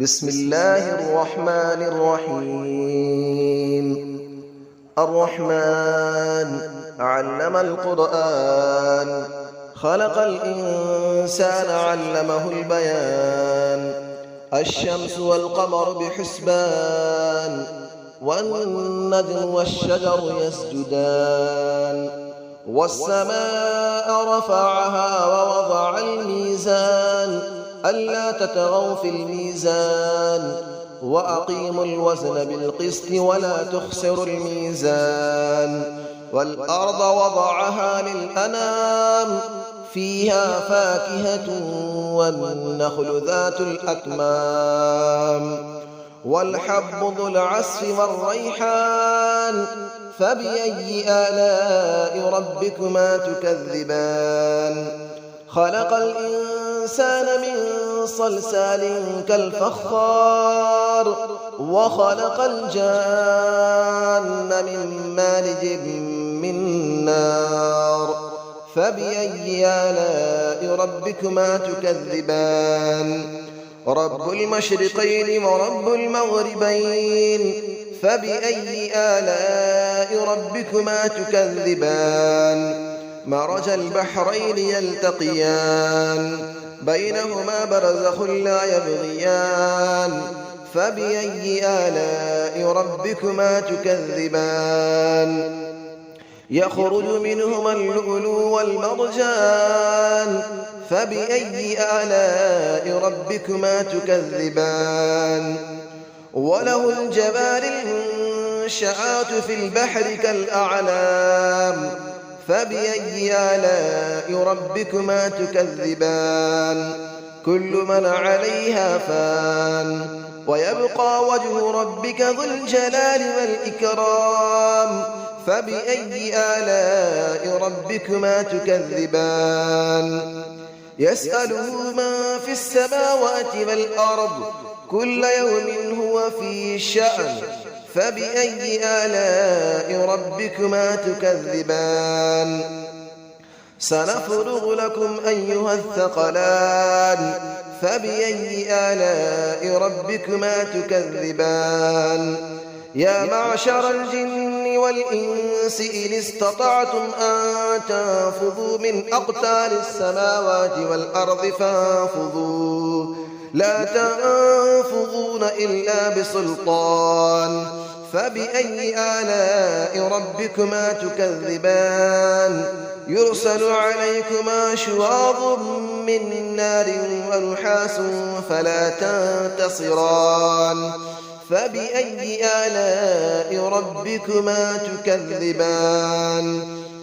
بسم الله الرحمن الرحيم. الرحمن علم القرآن، خلق الإنسان علمه البيان. الشمس والقمر بحسبان، والنجم والشجر يسجدان. والسماء رفعها ووضع الميزان، ألا تطغوا في الميزان، وأقيموا الوزن بالقسط ولا تخسروا الميزان. والأرض وضعها للأنام، فيها فاكهة والنخل ذات الأكمام. والحب ذو العصف والريحان، فبأي آلاء ربكما تكذبان. خلق الإنسان من صلصال كالفخار، وخلق الجان من مارج من نار. فبأي آلاء ربكما تكذبان. رب المشرقين ورب المغربين، فبأي آلاء ربكما تكذبان. مرج البحرين يلتقيان، بينهما برزخ لا يبغيان. فبأي آلاء ربكما تكذبان. يخرج منهما اللؤلؤ والمرجان، فبأي آلاء ربكما تكذبان. وله الجوار المنشآت في البحر كالأعلام، فبأي آلاء ربكما تكذبان. كل من عليها فان، ويبقى وجه ربك ذو الجلال والإكرام. فبأي آلاء ربكما تكذبان. يسأله من في السماوات والأرض، كل يوم هو في شأن. فبأي آلاء ربكما تكذبان. سنفرغ لكم أيها الثقلان، فبأي آلاء ربكما تكذبان. يا معشر الجن والإنس إن استطعتم أن تنفذوا من أقطار السماوات والأرض فانفذوا، لا تنفذون إلا بسلطان. فبأي آلاء ربكما تكذبان. يرسل عليكما شواظ من نار ونحاس فلا تنتصران. فبأي آلاء ربكما تكذبان.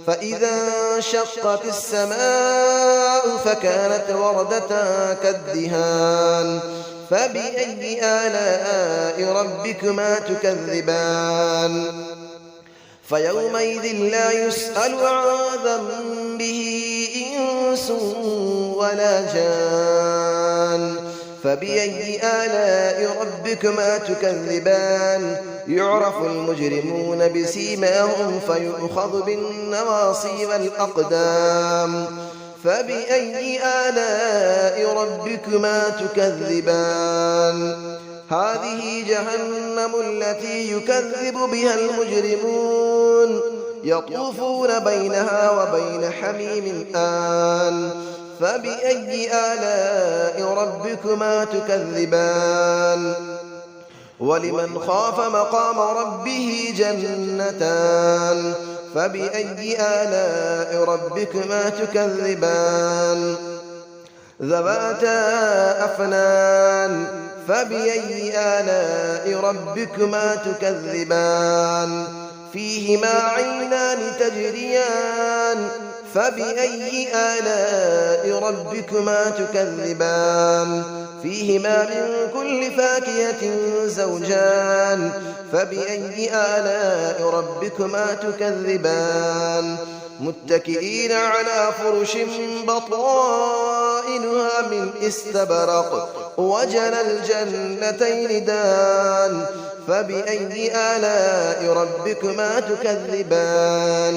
فإذا انشقت السماء فكانت وردة كالدهان. فبأي آلاء ربكما تكذبان. فيومئذ لا يسأل عن ذنبه إنس ولا جان. فبأي آلاء ربكما تكذبان. يعرف المجرمون بسيماهم فيؤخذ بالنواصي والأقدام. فبأي آلاء ربكما تكذبان. هذه جهنم التي يكذب بها المجرمون، يطوفون بينها وبين حميم آن. فبأي آلاء ربكما تكذبان. ولمن خاف مقام ربه جنتان. فبأي آلاء ربكما تكذبان. ذواتا أفنان. فبأي آلاء ربكما تكذبان. فيهما عينان تجريان. فبأي آلاء ربكما تكذبان. فيهما من كل فاكهة زوجان. فبأي آلاء ربكما تكذبان. متكئين على فرش بطائنها من استبرق، وجنى الجنتين دان. فبأي آلاء ربكما تكذبان.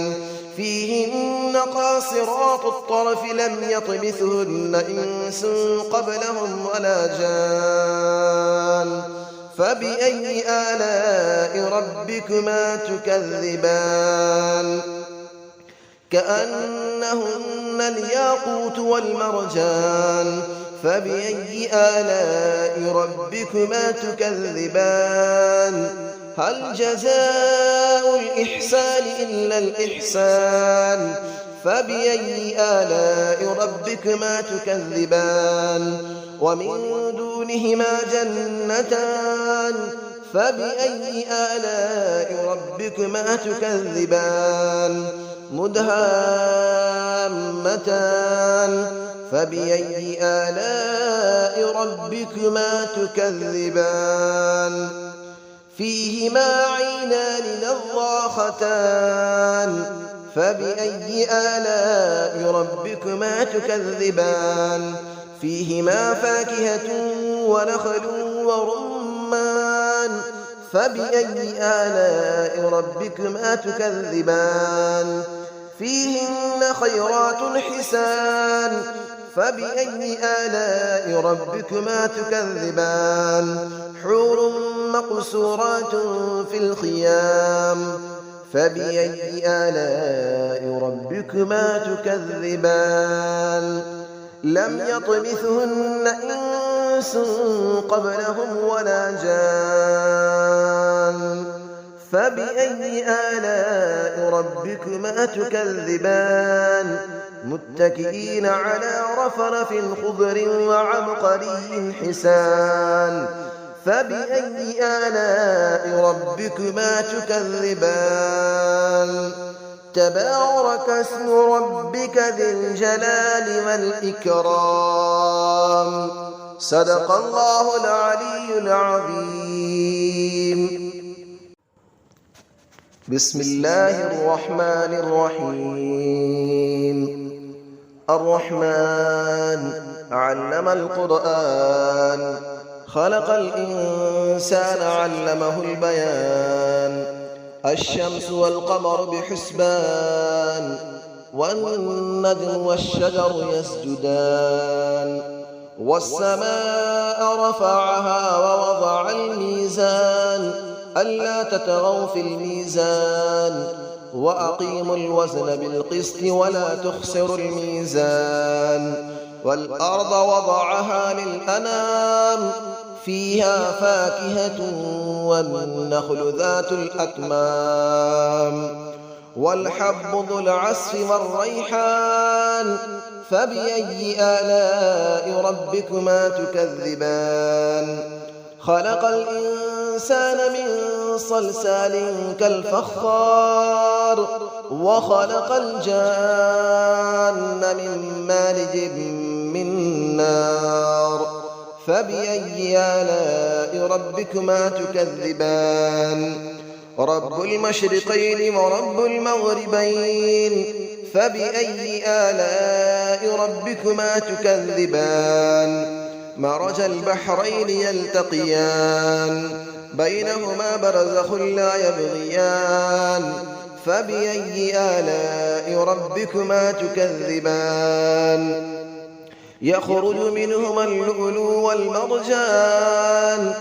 فيهن قاصرات الطرف لم يطمثهن إنس قبلهم ولا جان. فبأي آلاء ربكما تكذبان كأنهن الياقوت والمرجان فبأي آلاء ربكما تكذبان هل جزاء الإحسان إلا الإحسان فبأي آلاء ربكما تكذبان ومن دونهما جنتان فبأي آلاء ربكما تكذبان مدهامتان فبأي آلاء ربكما تكذبان فيهما عينان نضاختان فبأي آلاء ربكما تكذبان فيهما فاكهة ونخل ورمان فبأي آلاء ربكما تكذبان فيهن خيرات حسان فبأي آلاء ربكما تكذبان حور مقصورات في الخيام فبأي آلاء ربكما تكذبان لم يطمثهن إنس قبلهم ولا جان فبأي آلاء ربكما تكذبان متكئين على رفرف خضر وعبقري حسان فبأي آلاء ربكما تكذبان تبارك اسم ربك ذي الجلال والإكرام صدق الله العلي العظيم بسم الله الرحمن الرحيم الرحمن علم القرآن خلق الإنسان علمه البيان الشمس والقمر بحسبان والنجم والشجر يسجدان والسماء رفعها ووضع الميزان ألا تطغوا في الميزان وأقيموا الوزن بالقسط ولا تخسروا الميزان والأرض وضعها للأنام فيها فاكهة والنخل ذات الأكمام والحب ذو العصف والريحان فبأي آلاء ربكما تكذبان خلق الإنسان من صلصال كالفخار وخلق الجان من مارج من نار فبأي آلاء ربكما تكذبان رب المشرقين ورب المغربين فبأي آلاء ربكما تكذبان مرج البحرين يلتقيان بينهما برزخ لا يبغيان فبأي آلاء ربكما تكذبان يخرج منهما اللؤلؤ والمرجان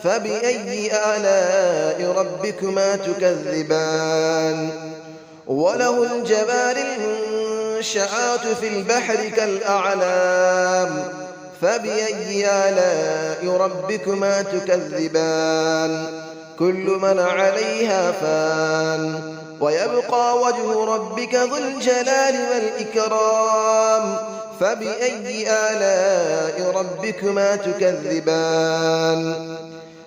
فبأي آلاء ربكما تكذبان وله الجبال المنشآت في البحر كالأعلام فبأي آلاء ربكما تكذبان كل من عليها فان ويبقى وجه ربك ذو الجلال والإكرام فبأي آلاء ربكما تكذبان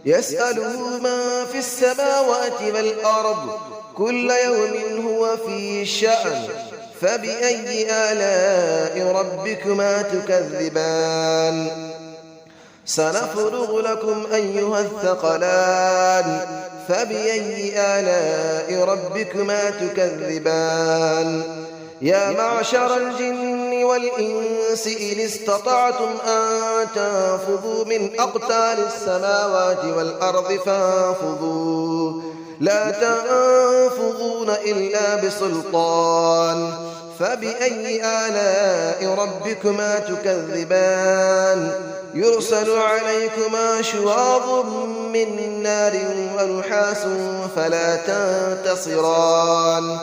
يسأله من في السماوات والأرض كل يوم هو في شأن فبأي آلاء ربكما تكذبان سنفرغ لكم أيها الثقلان فبأي آلاء ربكما تكذبان يا معشر الجن والإنس إن استطعتم أن تنفذوا من أقطار السماوات والأرض فانفذوا لا تنفذون إلا بسلطان فبأي آلاء ربكما تكذبان يرسل عليكما شواظ من نار ونحاس فلا تنتصران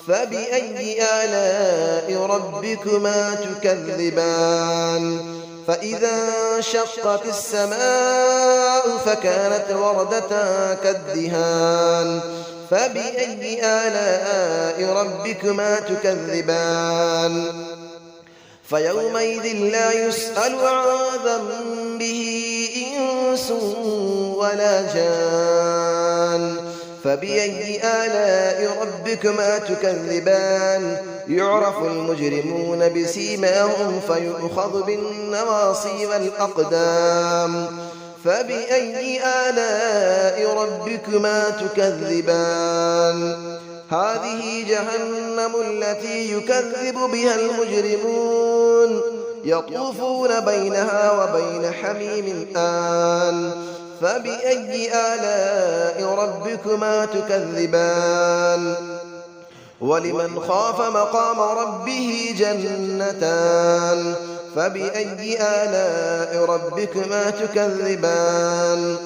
فبأي آلاء ربكما تكذبان فإذا انشقت السماء فكانت وردة كالدهان فبأي آلاء ربكما تكذبان فيومئذ لا يسأل عن ذنبه إنس ولا جان فبأي آلاء ربكما تكذبان يعرف المجرمون بسيماهم فيؤخذ بالنواصي والأقدام فبأي آلاء ربكما تكذبان هذه جهنم التي يكذب بها المجرمون يطوفون بينها وبين حميم آن فبأي آلاء ربكما تكذبان ولمن خاف مقام ربه جنتان فبأي آلاء ربكما تكذبان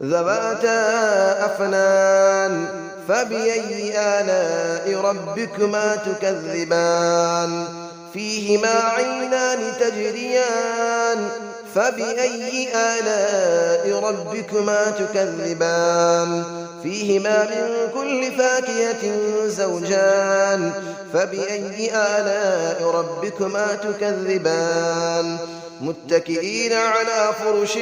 ذواتا أفنان فبأي آلاء ربكما تكذبان فيهما عينان تجريان فبأي آلاء ربكما تكذبان فيهما من كل فاكهة زوجان فبأي آلاء ربكما تكذبان متكئين على فرش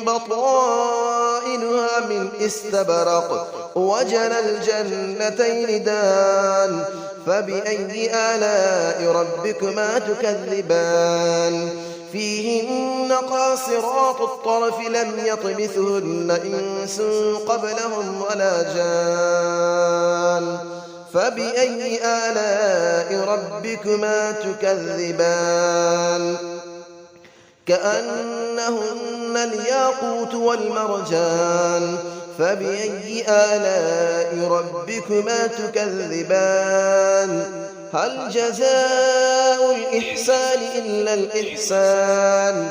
بطائنها من استبرق وجنى الجنتين دان فبأي آلاء ربكما تكذبان فيهن قاصرات الطرف لم يطمثهن إنس قبلهم ولا جان فبأي آلاء ربكما تكذبان كأنهن الياقوت والمرجان فبأي آلاء ربكما تكذبان هل جزاء الإحسان إلا الإحسان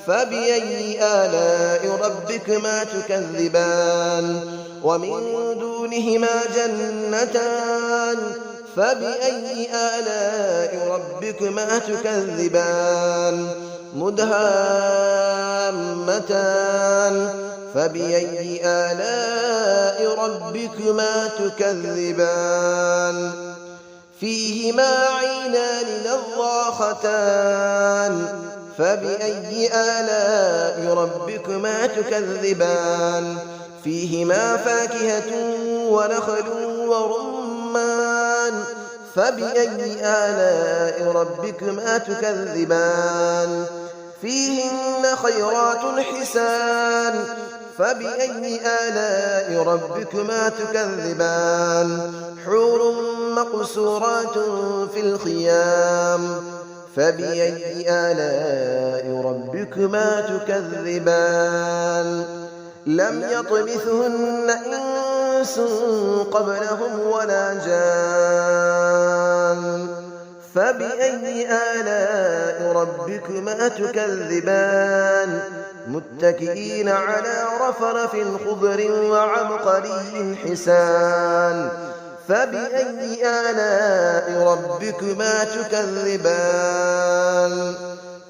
فبأي آلاء ربكما تكذبان ومن دونهما جنتان فبأي آلاء ربكما تكذبان مدهامتان فبأي آلاء ربكما تكذبان فيهما عينان نضاختان فبأي آلاء ربكما تكذبان فيهما فاكهة ونخل ورمان فبأي آلاء ربكما تكذبان فيهن خيرات حسان فبأي آلاء ربكما تكذبان حور مقصورات في الخيام فبأي آلاء ربكما تكذبان لم يطمثهن إنس قبلهم ولا جان فبأي آلاء ربكما تكذبان متكئين على رفرف خضر وعبقري حسان فبأي آلاء ربكما تكذبان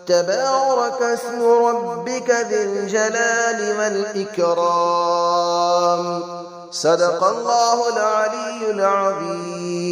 تبارك اسم ربك ذي الجلال والإكرام صدق الله العلي العظيم.